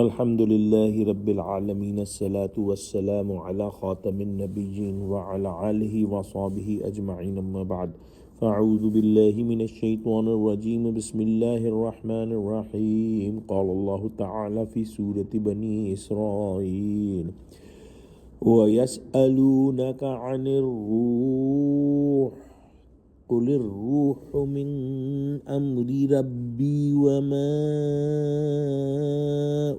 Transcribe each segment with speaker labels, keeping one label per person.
Speaker 1: Alhamdulillahi Rabbil Alameen, As-salatu was-salamu ala khatamin nabiyyin wa ala alihi wa sahbihi ajma'in, amma ba'd. Fa'udhu billahi minash shaitanir rajim, bismillahir rahmanir rahim. Qala Allahu ta'ala fi Surah Bani Israel. وَيَسْأَلُونَكَ عَنِ الرُّوحِ قل الروح من أمر ربي وما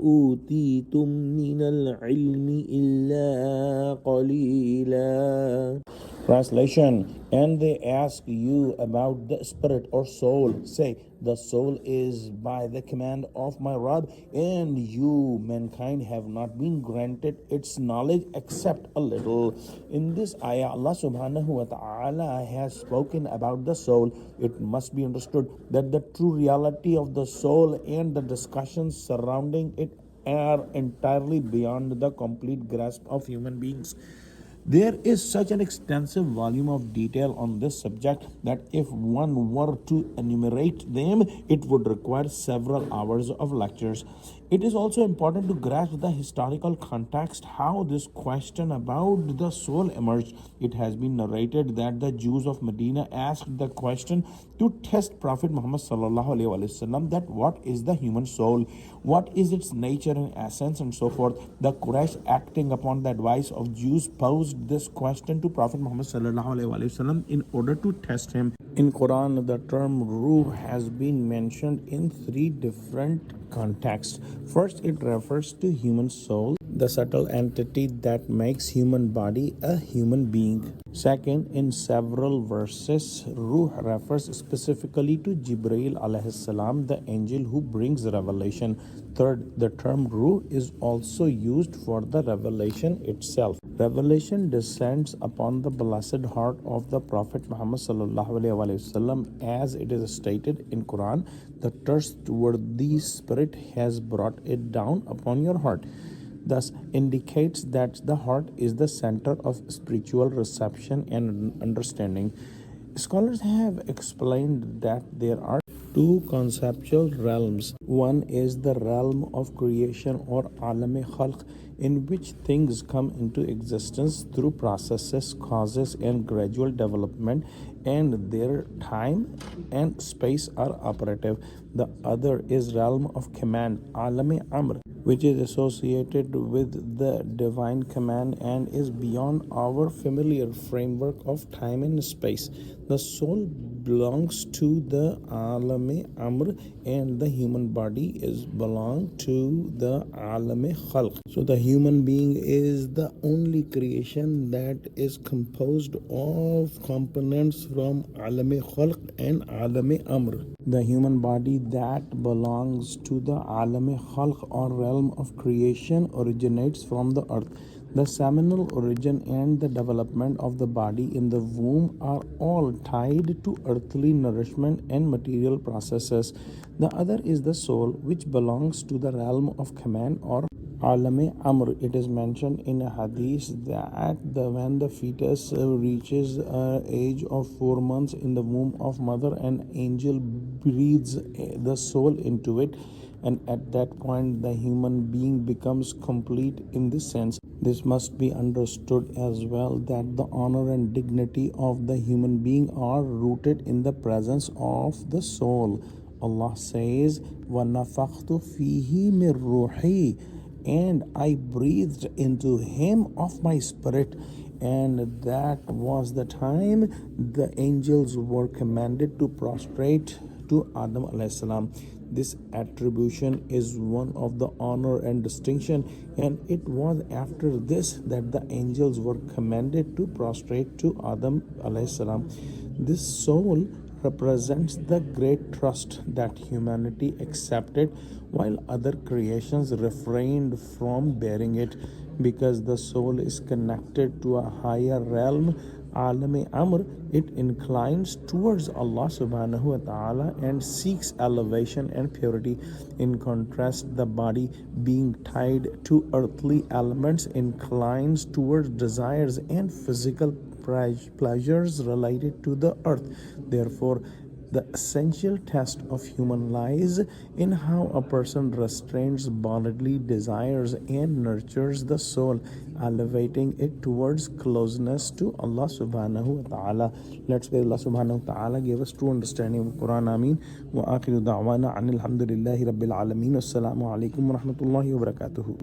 Speaker 1: أوتيتم من العلم إلا قليلا. Translation: And they ask you about the spirit or soul. Say, the soul is by the command of my Rabb, and you, mankind, have not been granted its knowledge except a little. In this ayah, Allah subhanahu wa ta'ala has spoken about the soul. It must be understood that the true reality of the soul and the discussions surrounding it are entirely beyond the complete grasp of human beings. There is such an extensive volume of detail on this subject that if one were to enumerate them, it would require several hours of lectures. It is also important to grasp the historical context how this question about the soul emerged. It has been narrated that the Jews of Medina asked the question to test Prophet Muhammad sallallahu alaihi wasallam that what is the human soul, what is its nature and essence, and so forth. The Quraysh, acting upon the advice of Jews, posed this question to Prophet Muhammad sallallahu alaihi wasallam in order to test him. In Quran, the term ruh has been mentioned in three different contexts. First, it refers to human soul, the subtle entity that makes human body a human being. Second, in several verses, ruh refers specifically to Jibreel alayhi salam, the angel who brings revelation. Third, the term ruh is also used for the revelation itself. Revelation descends upon the blessed heart of the Prophet Muhammad sallallahu alaihi wasallam, as it is stated in Quran. The trustworthy spirit has brought it down upon your heart. Thus indicates that the heart is the center of spiritual reception and understanding. Scholars have explained that there are two conceptual realms. One is the realm of creation or alam-e khalq, in which things come into existence through processes, causes, and gradual development, and their time and space are operative. The other is realm of command, alam-e amr, which is associated with the divine command and is beyond our familiar framework of time and space. The soul belongs to the alam-e amr, and the human body is belong to the alam-e khalq. So the human being is the only creation that is composed of components from alam-e khalq and alam-e amr. The human body that belongs to the alam-e khalq or realm of creation originates from the earth. The seminal origin and the development of the body in the womb are all tied to earthly nourishment and material processes. The other is the soul, which belongs to the realm of command or alam-e amr. It is mentioned in a hadith that when the fetus reaches an age of 4 months in the womb of mother, an angel breathes the soul into it, and at that point the human being becomes complete in this sense. This must be understood as well that the honor and dignity of the human being are rooted in the presence of the soul. Allah says, وَنَفَخْتُ فِيهِ مِنْ رُوحِي, and I breathed into him of my spirit. And that was the time the angels were commanded to prostrate to Adam alayhi salam. This attribution is one of the honor and distinction, and it was after this that the angels were commanded to prostrate to Adam alayhi salam. This soul represents the great trust that humanity accepted while other creations refrained from bearing it. Because the soul is connected to a higher realm, alam-e amr, it inclines towards Allah subhanahu wa ta'ala and seeks elevation and purity. In contrast, the body, being tied to earthly elements, inclines towards desires and physical pleasures related to the earth. Therefore, The essential test of human lies in how a person restrains bodily desires and nurtures the soul, elevating it towards closeness to Allah subhanahu wa ta'ala. Let's pray Allah subhanahu wa ta'ala give us true understanding of the Quran. Ameen. Wa akhiru da'wana anil hamdulillahi rabbil alameen. Assalamu alaikum wa rahmatullahi wa barakatuhu.